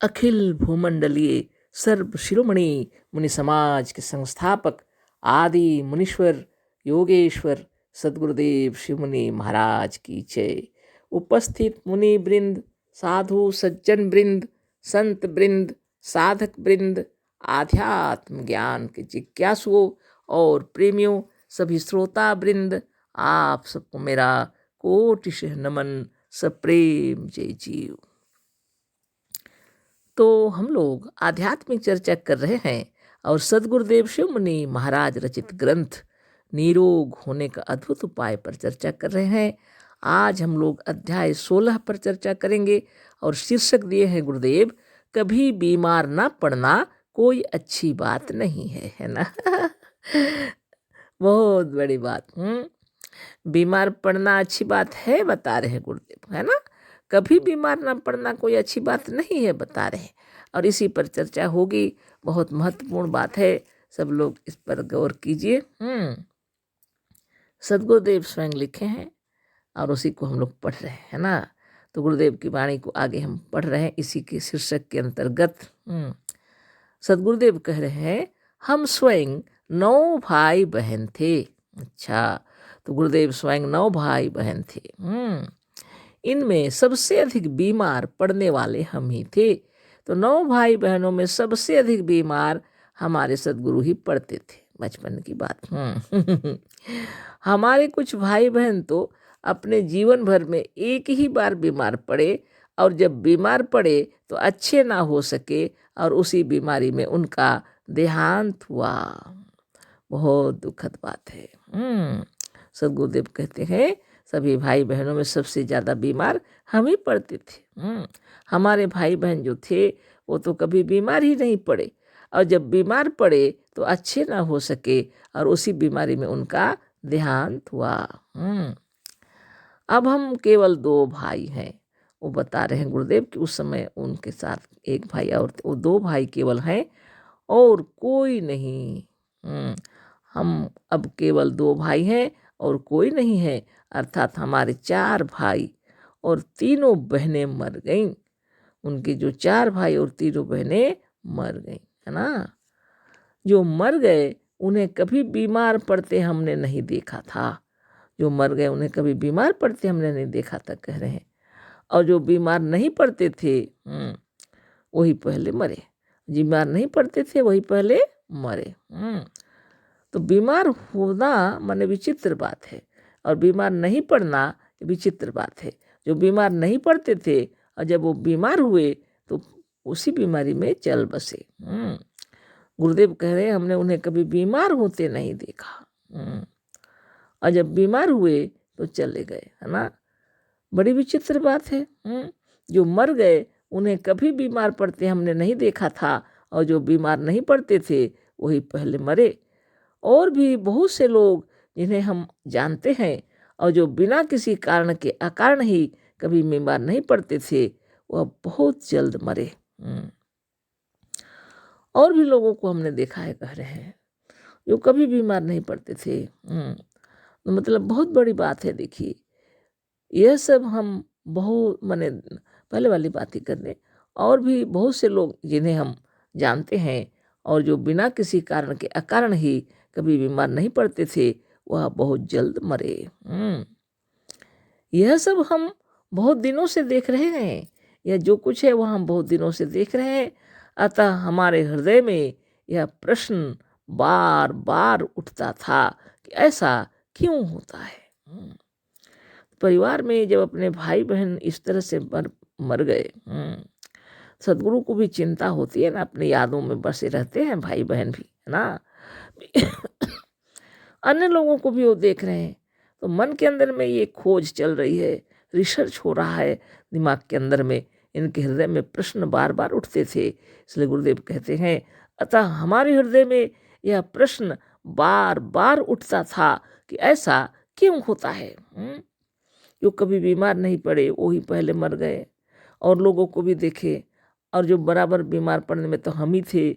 अखिल भूमंडलीय सर्व शिरोमणि मुनि समाज के संस्थापक आदि मुनीश्वर योगेश्वर सदगुरुदेव शिव मुनि महाराज की जय। उपस्थित मुनि वृंद, साधु सज्जन वृंद, संत वृंद, साधक वृंद, आध्यात्म ज्ञान के जिज्ञासुओं और प्रेमियों, सभी श्रोता वृंद, आप सबको मेरा कोटिशः नमन, सप्रेम जय जीव। तो हम लोग आध्यात्मिक चर्चा कर रहे हैं और सदगुरुदेव शिव मुनि महाराज रचित ग्रंथ निरोग होने का अद्भुत उपाय पर चर्चा कर रहे हैं। आज हम लोग अध्याय 16 पर चर्चा करेंगे और शीर्षक दिए हैं गुरुदेव, कभी बीमार ना पड़ना कोई अच्छी बात नहीं है ना। बहुत बड़ी बात। बीमार पड़ना अच्छी बात है बता रहे हैं गुरुदेव, है ना। कभी बीमार ना पड़ना कोई अच्छी बात नहीं है बता रहे हैं, और इसी पर चर्चा होगी। बहुत महत्वपूर्ण बात है, सब लोग इस पर गौर कीजिए। सदगुरुदेव स्वयं लिखे हैं और उसी को हम लोग पढ़ रहे हैं, है ना। तो गुरुदेव की वाणी को आगे हम पढ़ रहे हैं इसी के शीर्षक के अंतर्गत। सदगुरुदेव कह रहे हैं, हम स्वयं 9 भाई बहन थे। अच्छा, तो गुरुदेव स्वयं 9 भाई बहन थे। इनमें सबसे अधिक बीमार पड़ने वाले हम ही थे। तो 9 भाई बहनों में सबसे अधिक बीमार हमारे सदगुरु ही पड़ते थे। बचपन की बात। हमारे कुछ भाई बहन तो अपने जीवन भर में एक ही बार बीमार पड़े, और जब बीमार पड़े तो अच्छे ना हो सके और उसी बीमारी में उनका देहांत हुआ। बहुत दुखद बात है। सदगुरुदेव कहते हैं, सभी भाई बहनों में सबसे ज़्यादा बीमार हम ही पड़ते थे। हमारे भाई बहन जो थे वो तो कभी बीमार ही नहीं पड़े, और जब बीमार पड़े तो अच्छे ना हो सके और उसी बीमारी में उनका देहांत हुआ। अब हम केवल 2 भाई हैं। वो बता रहे हैं गुरुदेव कि उस समय उनके साथ एक भाई और वो 2 भाई केवल हैं और कोई नहीं। हम अब केवल 2 भाई हैं और कोई नहीं है, अर्थात हमारे 4 भाई और 3 बहनें मर गईं। उनके जो 4 भाई और 3 बहनें मर गईं, है ना। जो मर गए उन्हें कभी बीमार पड़ते हमने नहीं देखा था। जो मर गए उन्हें कभी बीमार पड़ते हमने नहीं देखा था, कह रहे हैं। और जो बीमार नहीं पड़ते थे वही पहले मरे। बीमार नहीं पड़ते थे वही पहले मरे। तो बीमार होना माने विचित्र बात है, और बीमार नहीं पड़ना विचित्र बात है। जो बीमार नहीं पड़ते थे और जब वो बीमार हुए तो उसी बीमारी में चल बसे। गुरुदेव कह रहे हैं, हमने उन्हें कभी बीमार होते नहीं देखा, और जब बीमार हुए तो चले गए, है ना। बड़ी विचित्र बात है। जो मर गए उन्हें कभी बीमार पड़ते हमने नहीं देखा था, और जो बीमार नहीं पड़ते थे वही पहले मरे। और भी बहुत से लोग जिन्हें हम जानते हैं और जो बिना किसी कारण के अकारण ही कभी बीमार नहीं पड़ते थे, वह बहुत जल्द मरे। और भी लोगों को हमने देखा है, कह रहे हैं, जो कभी बीमार नहीं पड़ते थे। तो मतलब बहुत बड़ी बात है। देखिए, यह सब हम बहुत माने पहले वाली बात ही करने, और भी बहुत से लोग जिन्हें हम जानते हैं और जो बिना किसी कारण के अकारण ही कभी बीमार नहीं पड़ते थे, वह बहुत जल्द मरे। यह सब हम बहुत दिनों से देख रहे हैं। यह जो कुछ है वह हम बहुत दिनों से देख रहे हैं। अतः हमारे हृदय में यह प्रश्न बार बार उठता था कि ऐसा क्यों होता है। परिवार में जब अपने भाई बहन इस तरह से मर गए, सदगुरु को भी चिंता होती है ना। अपनी यादों में बसे रहते हैं भाई बहन भी, है ना। अन्य लोगों को भी वो देख रहे हैं, तो मन के अंदर में ये खोज चल रही है, रिसर्च हो रहा है दिमाग के अंदर में। इनके हृदय में प्रश्न बार बार उठते थे। इसलिए गुरुदेव कहते हैं, अतः हमारे हृदय में यह प्रश्न बार बार उठता था कि ऐसा क्यों होता है। जो कभी बीमार नहीं पड़े वो ही पहले मर गए, और लोगों को भी देखे, और जो बराबर बीमार पड़ने में तो हम ही थे।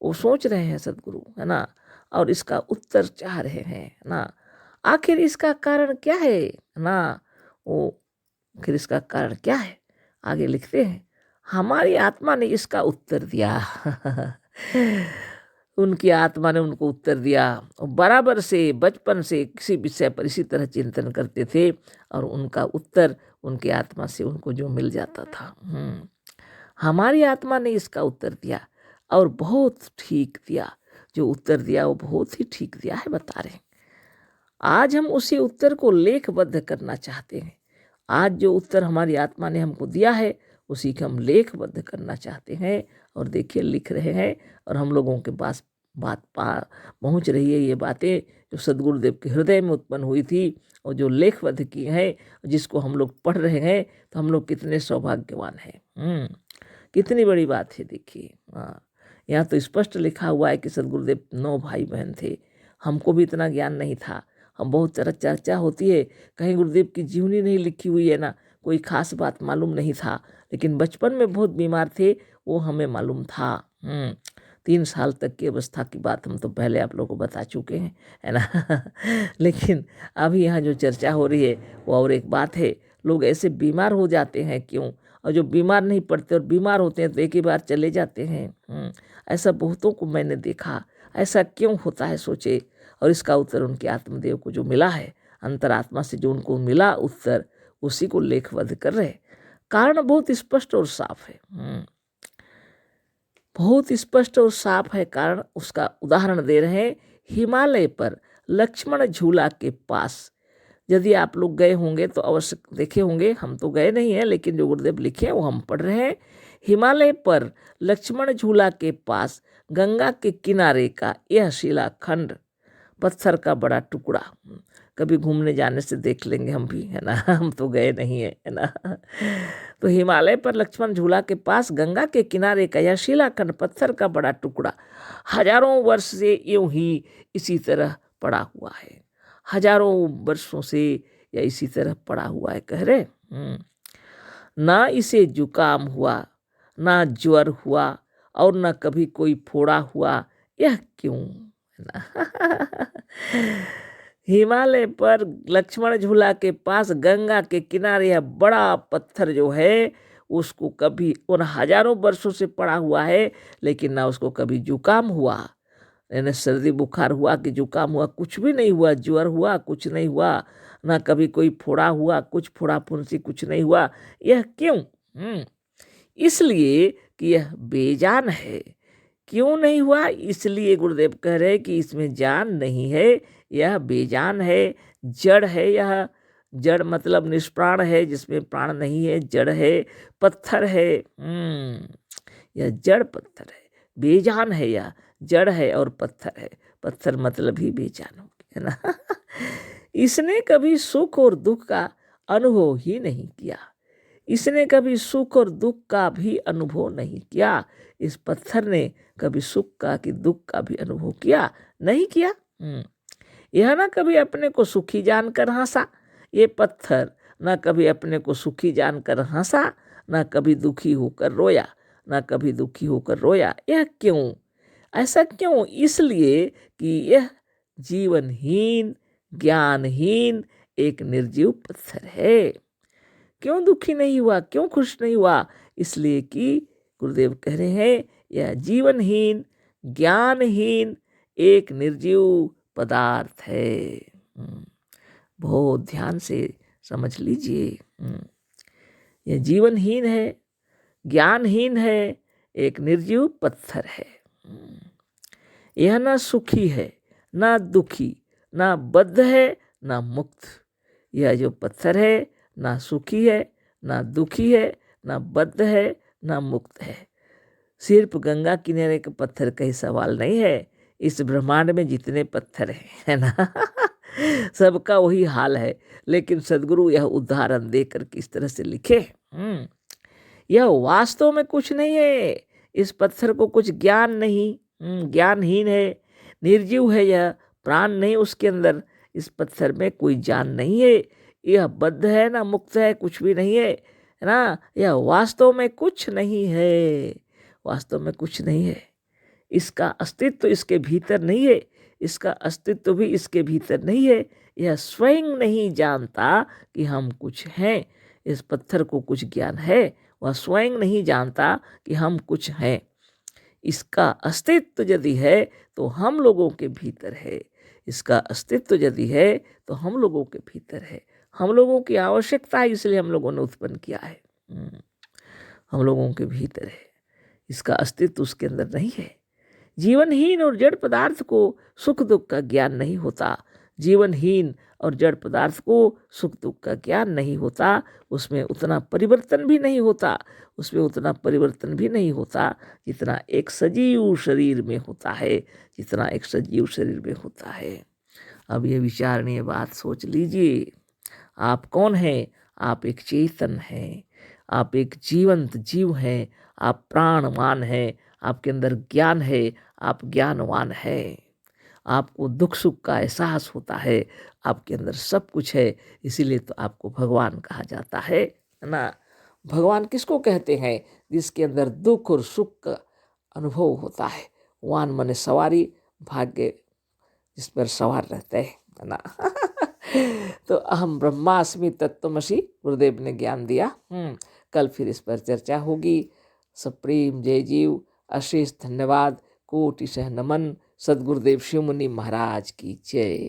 वो सोच रहे हैं सदगुरु, है ना, और इसका उत्तर चाह रहे हैं ना। आखिर इसका कारण क्या है ना। वो आखिर इसका कारण क्या है, आगे लिखते हैं। हमारी आत्मा ने इसका उत्तर दिया। उनकी आत्मा ने उनको उत्तर दिया और बराबर से बचपन से किसी विषय पर इसी तरह चिंतन करते थे और उनका उत्तर उनकी आत्मा से उनको जो मिल जाता था। हमारी आत्मा ने इसका उत्तर दिया और बहुत ठीक दिया। जो उत्तर दिया वो बहुत ही ठीक दिया है, बता रहे हैं। आज हम उसी उत्तर को लेखबद्ध करना चाहते हैं। आज जो उत्तर हमारी आत्मा ने हमको दिया है उसी को हम लेखबद्ध करना चाहते हैं और देखिए लिख रहे हैं और हम लोगों के पास बात पहुंच रही है। ये बातें जो सदगुरुदेव के हृदय में उत्पन्न हुई थी और जो लेखबद्ध की हैं, जिसको हम लोग पढ़ रहे हैं, तो हम लोग कितने सौभाग्यवान हैं। कितनी बड़ी बात है। देखिए यहाँ तो स्पष्ट लिखा हुआ है कि सदगुरुदेव 9 भाई बहन थे। हमको भी इतना ज्ञान नहीं था। हम बहुत तरह चर्चा होती है, कहीं गुरुदेव की जीवनी नहीं लिखी हुई है ना, कोई खास बात मालूम नहीं था। लेकिन बचपन में बहुत बीमार थे वो हमें मालूम था। 3 साल तक की अवस्था की बात हम तो पहले आप लोगों को बता चुके हैं, है ना। लेकिन अभी यहाँ जो चर्चा हो रही है वो और एक बात है। लोग ऐसे बीमार हो जाते हैं क्यों, और जो बीमार नहीं पड़ते और बीमार होते हैं तो एक ही बार चले जाते हैं। ऐसा बहुतों को मैंने देखा। ऐसा क्यों होता है सोचे। और इसका उत्तर उनके आत्मदेव को जो मिला है, अंतरात्मा से जो उनको मिला उत्तर, उसी को लेखबद्ध कर रहे। कारण बहुत स्पष्ट और साफ है। बहुत स्पष्ट और साफ है कारण। उसका उदाहरण दे रहे हैं। हिमालय पर लक्ष्मण झूला के पास, यदि आप लोग गए होंगे तो अवश्य देखे होंगे। हम तो गए नहीं हैं, लेकिन जो गुरुदेव लिखे वो हम पढ़ रहे हैं। हिमालय पर लक्ष्मण झूला के पास गंगा के किनारे का यह शिलाखंड, पत्थर का बड़ा टुकड़ा। कभी घूमने जाने से देख लेंगे हम भी, है ना। हम तो गए नहीं है ना। तो हिमालय पर लक्ष्मण झूला के पास गंगा के किनारे का यह शिलाखंड, पत्थर का बड़ा टुकड़ा, हजारों वर्ष से यूं ही इसी तरह पड़ा हुआ है। हजारों वर्षों से या इसी तरह पड़ा हुआ है, कह रहे। ना इसे जुकाम हुआ, ना ज्वर हुआ और ना कभी कोई फोड़ा हुआ। यह क्यों, है ना। हिमालय पर लक्ष्मण झूला के पास गंगा के किनारे यह बड़ा पत्थर जो है उसको कभी, उन हजारों वर्षों से पड़ा हुआ है, लेकिन ना उसको कभी जुकाम हुआ, यानी सर्दी बुखार हुआ कि जुकाम हुआ, कुछ भी नहीं हुआ। ज्वर हुआ, कुछ नहीं हुआ। ना कभी कोई फोड़ा हुआ, कुछ फोड़ा फुंसी कुछ नहीं हुआ। यह क्यों? इसलिए कि यह बेजान है। क्यों नहीं हुआ? इसलिए गुरुदेव कह रहे कि इसमें जान नहीं है, यह बेजान है, जड़ है। यह जड़ मतलब निष्प्राण है, जिसमें प्राण नहीं है, जड़ है, पत्थर है। यह जड़ पत्थर है, बेजान है। यह जड़ है और पत्थर है। पत्थर मतलब ही बेजान हो गया, है ना। इसने कभी सुख और दुख का अनुभव ही नहीं किया। इसने कभी सुख और दुख का भी अनुभव नहीं किया। इस पत्थर ने कभी सुख का कि दुख का भी अनुभव किया नहीं किया। यह ना कभी अपने को सुखी जानकर हंसा, ये पत्थर ना कभी अपने को सुखी जानकर हंसा, ना कभी दुखी होकर रोया, ना कभी दुखी होकर रोया। यह क्यों? ऐसा क्यों? इसलिए कि यह जीवनहीन, ज्ञानहीन एक निर्जीव पत्थर है। क्यों दुखी नहीं हुआ, क्यों खुश नहीं हुआ? इसलिए कि गुरुदेव कह रहे हैं यह जीवनहीन, ज्ञानहीन एक निर्जीव पदार्थ है। बहुत ध्यान से समझ लीजिए। यह जीवनहीन है, ज्ञानहीन है, एक निर्जीव पत्थर है। यह ना सुखी है, ना दुखी, ना बद्ध है, ना मुक्त। यह जो पत्थर है ना सुखी है, ना दुखी है, ना बद्ध है, ना मुक्त है। सिर्फ गंगा किनारे के पत्थर का ही सवाल नहीं है। इस ब्रह्मांड में जितने पत्थर हैं, है ना, सबका वही हाल है। लेकिन सदगुरु यह उदाहरण देकर किस तरह से लिखे। यह वास्तव में कुछ नहीं है। इस पत्थर को कुछ ज्ञान नहीं, ज्ञानहीन है, निर्जीव है। यह प्राण नहीं उसके अंदर। इस पत्थर में कोई जान नहीं है। यह बद्ध है ना मुक्त है, कुछ भी नहीं है, है ना। यह वास्तव में कुछ नहीं है, वास्तव में कुछ नहीं है। इसका अस्तित्व इसके भीतर नहीं है, इसका अस्तित्व भी इसके भीतर नहीं है। यह स्वयं नहीं जानता कि हम कुछ हैं। इस पत्थर को कुछ ज्ञान है, वह स्वयं नहीं जानता कि हम कुछ हैं। इसका अस्तित्व यदि है तो हम लोगों के भीतर है। इसका अस्तित्व यदि है तो हम लोगों के भीतर है। हम लोगों की आवश्यकता है, इसलिए हम लोगों ने उत्पन्न किया है। हम लोगों के भीतर है, इसका अस्तित्व उसके अंदर नहीं है। जीवनहीन और जड़ पदार्थ को सुख दुख का ज्ञान नहीं होता। जीवनहीन और जड़ पदार्थ को सुख दुख का ज्ञान नहीं होता। उसमें उतना परिवर्तन भी नहीं होता। उसमें उतना परिवर्तन भी नहीं होता जितना एक सजीव शरीर में होता है। जितना एक सजीव शरीर में होता है। अब ये विचारणीय बात सोच लीजिए। आप कौन हैं? आप एक चेतन हैं। आप एक जीवंत जीव हैं। आप प्राणवान हैं। आपके अंदर ज्ञान है। आप ज्ञानवान हैं। आपको दुख सुख का एहसास होता है। आपके अंदर सब कुछ है। इसीलिए तो आपको भगवान कहा जाता है ना। भगवान किसको कहते हैं? जिसके अंदर दुख और सुख का अनुभव होता है। वान माने सवारी, भाग्य जिस पर सवार रहते हैं, है ना। तो अहम ब्रह्मास्मि तत्त्वमसि गुरुदेव ने ज्ञान दिया। कल फिर इस पर चर्चा होगी। सप्रेम जय जीव, अशेष धन्यवाद, कोटि सह नमन। सदगुरुदेव शिव मुनि महाराज की जय।